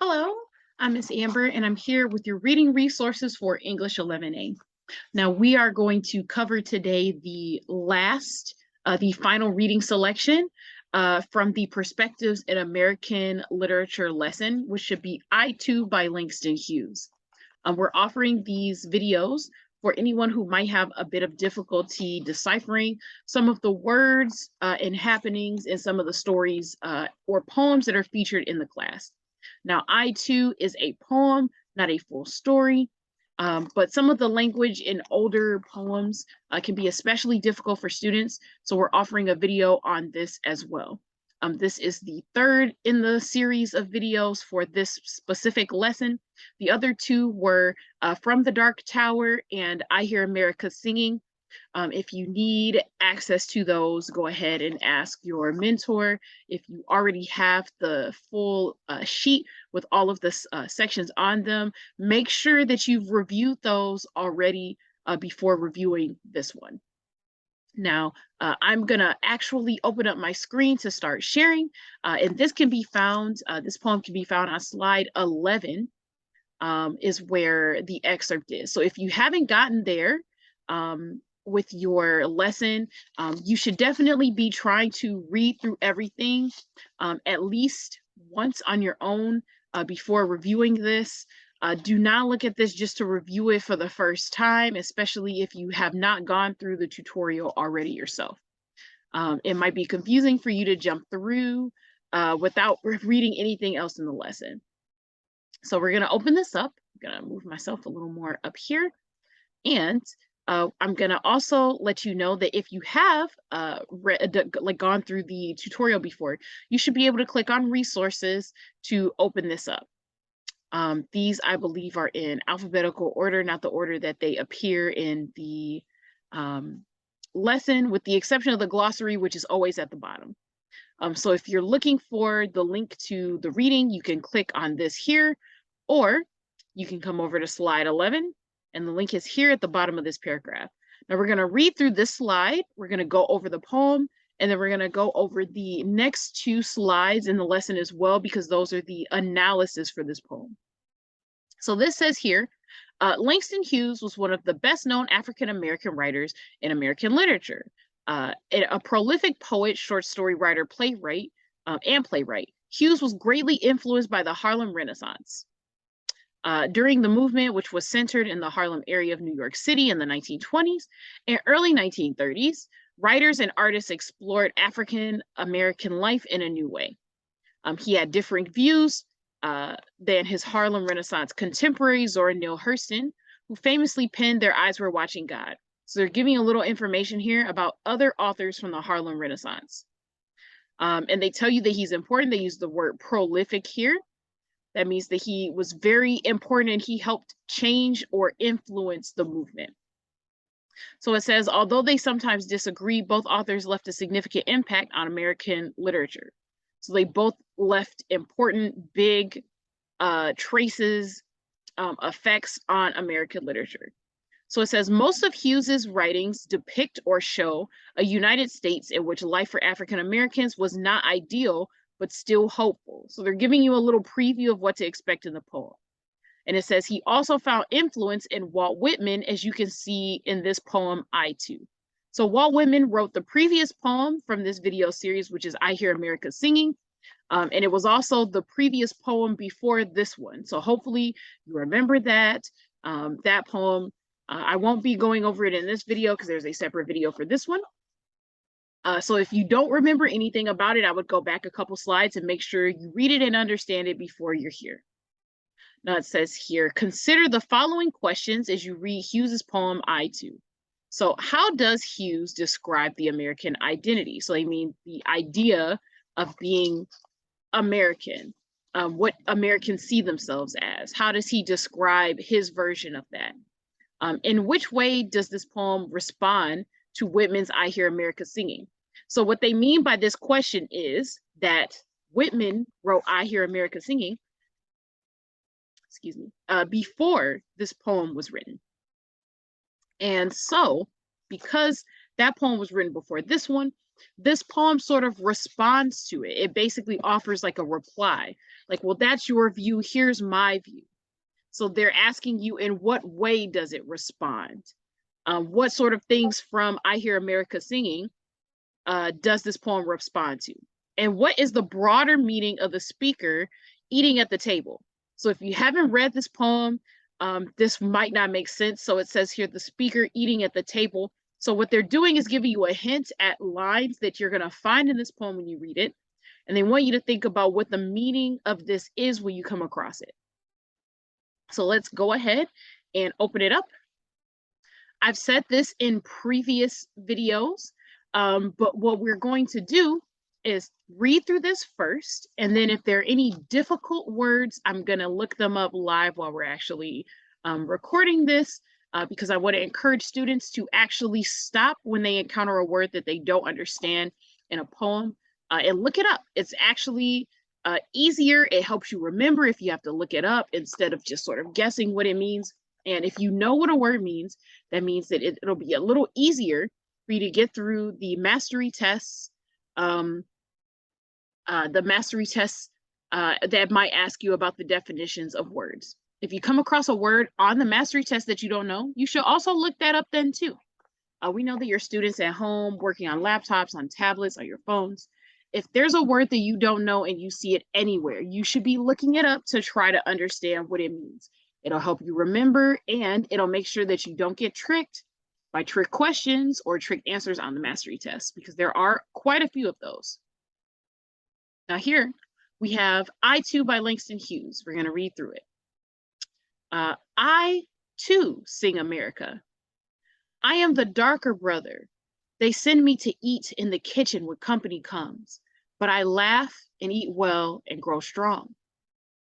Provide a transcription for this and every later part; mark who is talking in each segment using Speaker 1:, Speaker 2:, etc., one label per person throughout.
Speaker 1: Hello, I'm Miss Amber, and I'm here with your reading resources for English 11A. Now, we are going to cover today the final reading selection from the Perspectives in American Literature lesson, which should be I2 by Langston Hughes. We're offering these videos for anyone who might have a bit of difficulty deciphering some of the words and happenings in some of the stories or poems that are featured in the class. Now, I too is a poem, not a full story, but some of the language in older poems can be especially difficult for students, so we're offering a video on this as well. This is the third in the series of videos for this specific lesson. The other two were From the Dark Tower and I Hear America Singing. If you need access to those, go ahead and ask your mentor. If you already have the full sheet with all of the sections on them, make sure that you've reviewed those already before reviewing this one. Now, I'm gonna actually open up my screen to start sharing, and this can be found, this poem can be found on slide 11, is where the excerpt is. So if you haven't gotten there with your lesson, you should definitely be trying to read through everything at least once on your own before reviewing this. Do not look at this just to review it for the first time, especially if you have not gone through the tutorial already yourself. It might be confusing for you to jump through without reading anything else in the lesson. So we're gonna open this up. I'm gonna move myself a little more up here. And I'm gonna also let you know that if you have gone through the tutorial before, you should be able to click on resources to open this up. These, I believe, are in alphabetical order, not the order that they appear in the lesson, with the exception of the glossary, which is always at the bottom. So if you're looking for the link to the reading, you can click on this here, or you can come over to slide 11, and the link is here at the bottom of this paragraph. Now we're going to read through this slide, we're going to go over the poem, and then we're going to go over the next two slides in the lesson as well, because those are the analysis for this poem. So this says here, Langston Hughes was one of the best-known African-American writers in American literature. A prolific poet, short story writer, playwright, and playwright, Hughes was greatly influenced by the Harlem Renaissance. During the movement, which was centered in the Harlem area of New York City in the 1920s and early 1930s, writers and artists explored African American life in a new way. He had differing views than his Harlem Renaissance contemporary, Zora Neale Hurston, who famously penned Their Eyes Were Watching God. So they're giving a little information here about other authors from the Harlem Renaissance. And they tell you that he's important. They use the word prolific here. That means that he was very important and he helped change or influence the movement. So it says, although they sometimes disagree, both authors left a significant impact on American literature. So they both left important, big traces, effects on American literature. So it says, most of Hughes's writings depict or show a United States in which life for African Americans was not ideal, but still hopeful. So they're giving you a little preview of what to expect in the poem. And it says he also found influence in Walt Whitman, as you can see in this poem, I Too. So Walt Whitman wrote the previous poem from this video series, which is I Hear America Singing. And it was also the previous poem before this one. So hopefully you remember that, that poem. I won't be going over it in this video because there's a separate video for this one. So if you don't remember anything about it, I would go back a couple slides and make sure you read it and understand it before you're here. Now it says here, consider the following questions as you read Hughes's poem, I Too. So how does Hughes describe the American identity? So I mean, the idea of being American, what Americans see themselves as. How does he describe his version of that? In which way does this poem respond to Whitman's I Hear America Singing? So what they mean by this question is that Whitman wrote I Hear America Singing, excuse me, before this poem was written. And so, because that poem was written before this one, this poem sort of responds to it. It basically offers like a reply, like, well, that's your view, here's my view. So they're asking you, in what way does it respond? What sort of things from I Hear America Singing does this poem respond to? And what is the broader meaning of the speaker eating at the table? So if you haven't read this poem, this might not make sense. So it says here, the speaker eating at the table. So what they're doing is giving you a hint at lines that you're going to find in this poem when you read it. And they want you to think about what the meaning of this is when you come across it. So let's go ahead and open it up. I've said this in previous videos, but what we're going to do is read through this first, and then if there are any difficult words, I'm going to look them up live while we're actually recording this, because I want to encourage students to actually stop when they encounter a word that they don't understand in a poem and look it up. It's actually easier. It helps you remember if you have to look it up instead of just sort of guessing what it means. And if you know what a word means, that means that it'll be a little easier for you to get through the mastery tests, that might ask you about the definitions of words. If you come across a word on the mastery test that you don't know, you should also look that up then too. We know that your students at home working on laptops, on tablets, on your phones. If there's a word that you don't know and you see it anywhere, you should be looking it up to try to understand what it means. It'll help you remember, and it'll make sure that you don't get tricked by trick questions or trick answers on the mastery test, because there are quite a few of those. Now here we have I Too by Langston Hughes. We're going to read through it. I too sing America. I am the darker brother. They send me to eat in the kitchen when company comes, but I laugh and eat well and grow strong.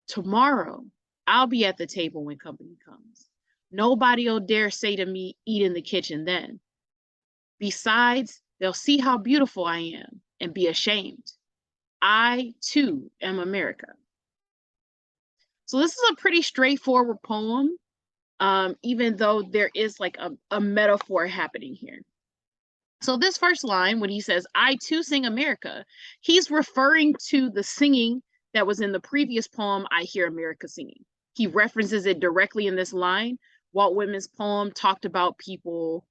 Speaker 1: Tomorrow, I'll be at the table when company comes. Nobody'll dare say to me, eat in the kitchen then. Besides, they'll see how beautiful I am and be ashamed. I, too, am America. So this is a pretty straightforward poem, even though there is like a metaphor happening here. So this first line, when he says, I too sing America, he's referring to the singing that was in the previous poem, I Hear America Singing. He references it directly in this line. Walt Whitman's poem talked about people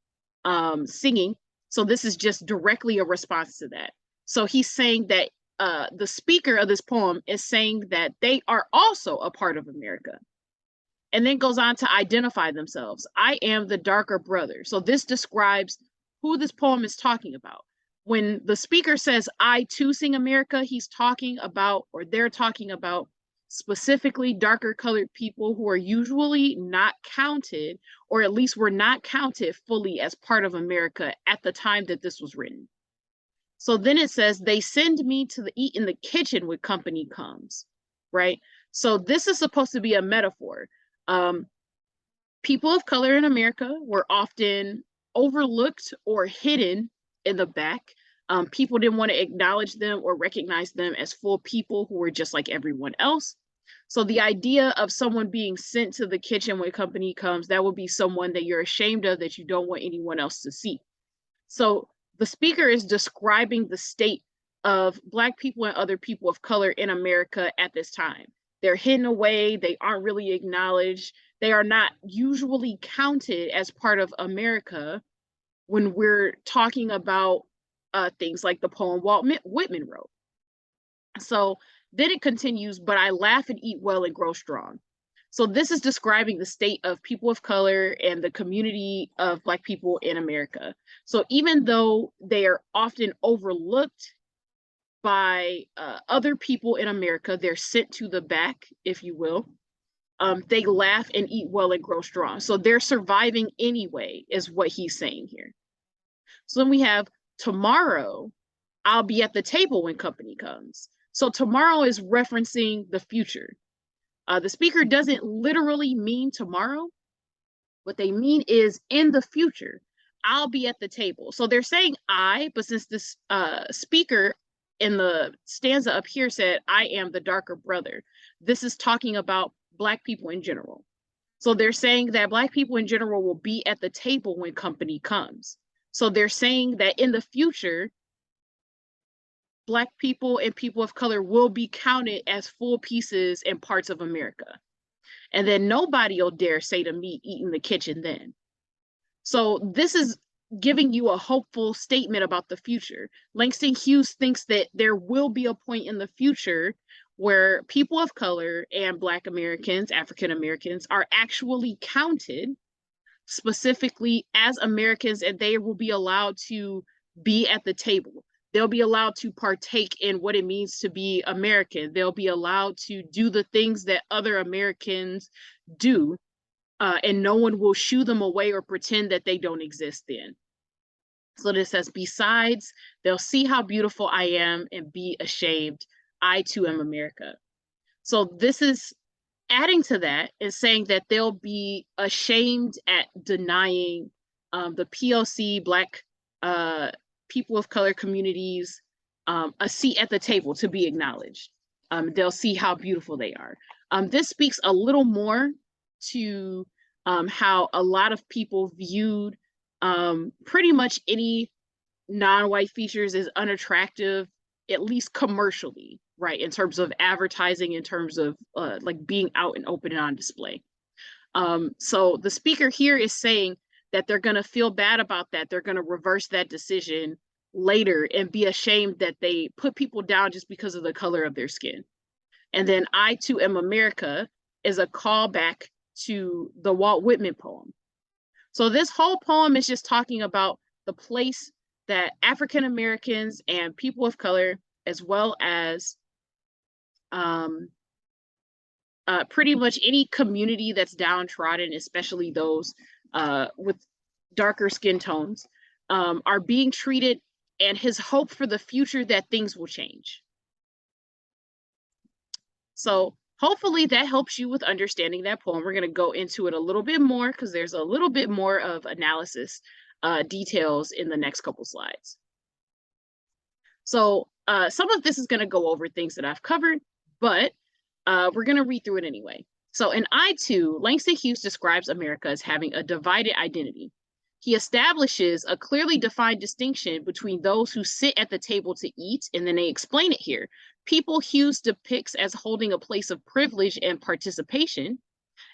Speaker 1: singing. So this is just directly a response to that. So he's saying that the speaker of this poem is saying that they are also a part of America. And then goes on to identify themselves. I am the darker brother. So this describes who this poem is talking about. When the speaker says, I too sing America, he's talking about, or they're talking about, specifically darker colored people who are usually not counted, or at least were not counted fully as part of America at the time that this was written. So then it says, they send me to eat in the kitchen when company comes, right? So this is supposed to be a metaphor. People of color in America were often overlooked or hidden in the back. People didn't want to acknowledge them or recognize them as full people who were just like everyone else. So the idea of someone being sent to the kitchen when company comes, that would be someone that you're ashamed of, that you don't want anyone else to see. So the speaker is describing the state of Black people and other people of color in America at this time. They're hidden away, they aren't really acknowledged, they are not usually counted as part of America when we're talking about things like the poem Walt Whitman wrote. So then it continues, but I laugh and eat well and grow strong. So this is describing the state of people of color and the community of Black people in America. So even though they are often overlooked by other people in America, they're sent to the back, if you will. They laugh and eat well and grow strong. So they're surviving anyway, is what he's saying here. So then we have tomorrow, I'll be at the table when company comes. So tomorrow is referencing the future. The speaker doesn't literally mean tomorrow. What they mean is in the future, I'll be at the table. So they're saying I, but since this speaker in the stanza up here said, I am the darker brother, this is talking about Black people in general. So they're saying that Black people in general will be at the table when company comes. So they're saying that in the future, Black people and people of color will be counted as full pieces and parts of America. And then nobody will dare say to me, eat in the kitchen then. So this is giving you a hopeful statement about the future. Langston Hughes thinks that there will be a point in the future where people of color and Black Americans, African Americans, are actually counted specifically as Americans, and they will be allowed to be at the table. They'll be allowed to partake in what it means to be American. They'll be allowed to do the things that other Americans do, and no one will shoo them away or pretend that they don't exist then. So this says, besides, they'll see how beautiful I am and be ashamed. I too am America. So this is adding to that and saying that they'll be ashamed at denying the POC, Black people of color communities a seat at the table to be acknowledged. They'll see how beautiful they are. This speaks a little more to how a lot of people viewed pretty much any non-white features as unattractive, at least commercially, right? In terms of advertising, in terms of like being out and open and on display. So the speaker here is saying that they're going to feel bad about that. They're going to reverse that decision later and be ashamed that they put people down just because of the color of their skin. And then I too am America is a callback to the Walt Whitman poem. So this whole poem is just talking about the place that African Americans and people of color, as well as pretty much any community that's downtrodden, especially those with darker skin tones, are being treated, and his hope for the future that things will change. So hopefully that helps you with understanding that poem. We're going to go into it a little bit more because there's a little bit more of analysis details in the next couple slides. So some of this is going to go over things that I've covered, but we're going to read through it anyway. So in I2, Langston Hughes describes America as having a divided identity. He establishes a clearly defined distinction between those who sit at the table to eat, and then they explain it here. People Hughes depicts as holding a place of privilege and participation,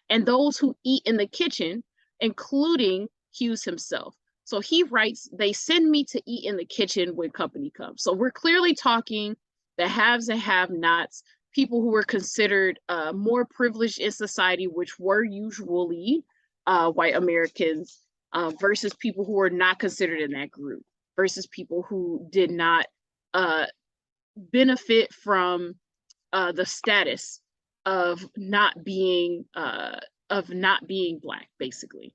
Speaker 1: and those who eat in the kitchen, including Hughes himself. So he writes, they send me to eat in the kitchen when company comes. So we're clearly talking the haves and have-nots, people who were considered more privileged in society, which were usually white Americans, versus people who were not considered in that group, versus people who did not benefit from the status of not being Black, basically.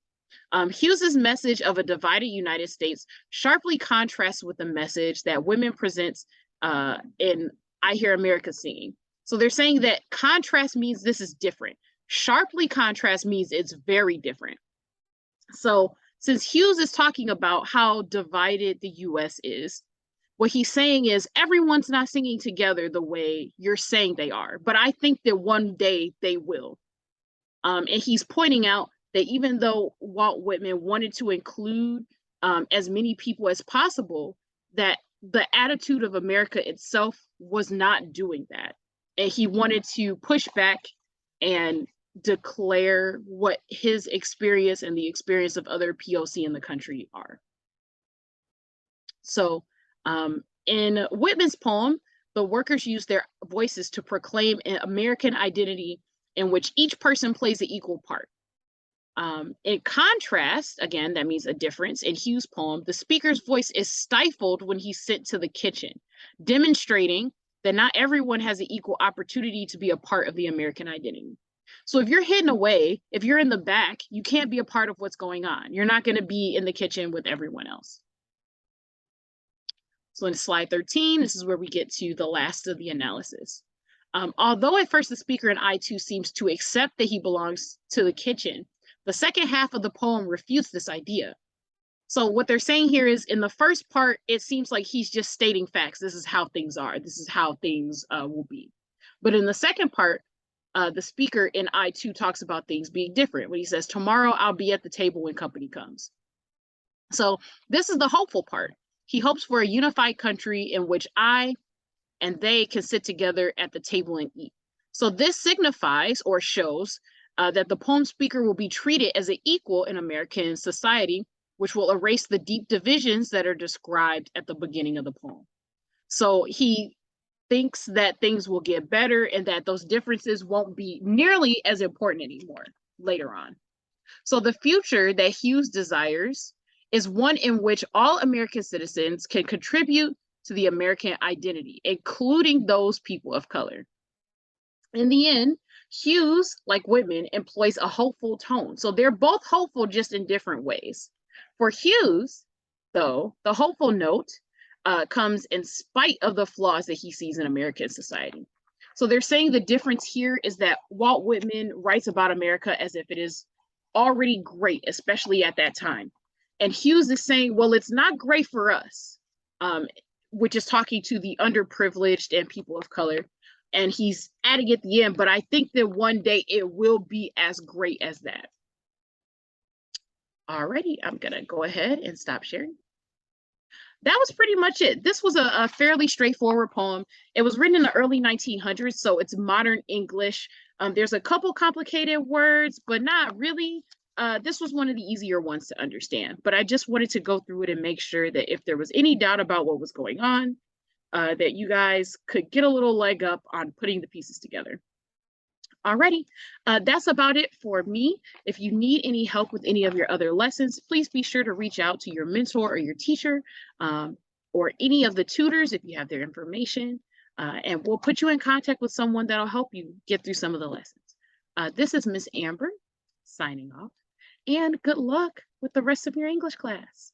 Speaker 1: Hughes's message of a divided United States sharply contrasts with the message that women presents in I Hear America Singing. So they're saying that contrast means this is different. Sharply contrast means it's very different. So since Hughes is talking about how divided the US is, what he's saying is everyone's not singing together the way you're saying they are, but I think that one day they will. And he's pointing out that even though Walt Whitman wanted to include as many people as possible, that the attitude of America itself was not doing that. And he wanted to push back and declare what his experience and the experience of other POC in the country are. So in Whitman's poem, the workers use their voices to proclaim an American identity in which each person plays an equal part. In contrast, again, that means a difference, in Hughes' poem, the speaker's voice is stifled when he's sent to the kitchen, demonstrating that not everyone has an equal opportunity to be a part of the American identity. So if you're hidden away, if you're in the back, you can't be a part of what's going on. You're not going to be in the kitchen with everyone else. So in slide 13, this is where we get to the last of the analysis. Although at first the speaker in I2 seems to accept that he belongs to the kitchen, the second half of the poem refutes this idea. So what they're saying here is, in the first part, it seems like he's just stating facts. This is how things are. This is how things will be. But in the second part, the speaker in I2 talks about things being different when he says, tomorrow I'll be at the table when company comes. So this is the hopeful part. He hopes for a unified country in which I and they can sit together at the table and eat. So this signifies or shows that the poem speaker will be treated as an equal in American society, which will erase the deep divisions that are described at the beginning of the poem. So he thinks that things will get better and that those differences won't be nearly as important anymore later on. So the future that Hughes desires is one in which all American citizens can contribute to the American identity, including those people of color. In the end, Hughes, like Whitman, employs a hopeful tone. So they're both hopeful, just in different ways. For Hughes, though, the hopeful note comes in spite of the flaws that he sees in American society. So they're saying the difference here is that Walt Whitman writes about America as if it is already great, especially at that time. And Hughes is saying, well, it's not great for us, which is talking to the underprivileged and people of color. And he's adding at the end, but I think that one day it will be as great as that. Alrighty, I'm gonna go ahead and stop sharing. That was pretty much it. This was a fairly straightforward poem. It was written in the early 1900s, so it's modern English. There's a couple complicated words, but not really. This was one of the easier ones to understand, but I just wanted to go through it and make sure that if there was any doubt about what was going on, that you guys could get a little leg up on putting the pieces together. Alrighty, that's about it for me. If you need any help with any of your other lessons, please be sure to reach out to your mentor or your teacher or any of the tutors if you have their information, and we'll put you in contact with someone that'll help you get through some of the lessons. This is Miss Amber signing off, and good luck with the rest of your English class.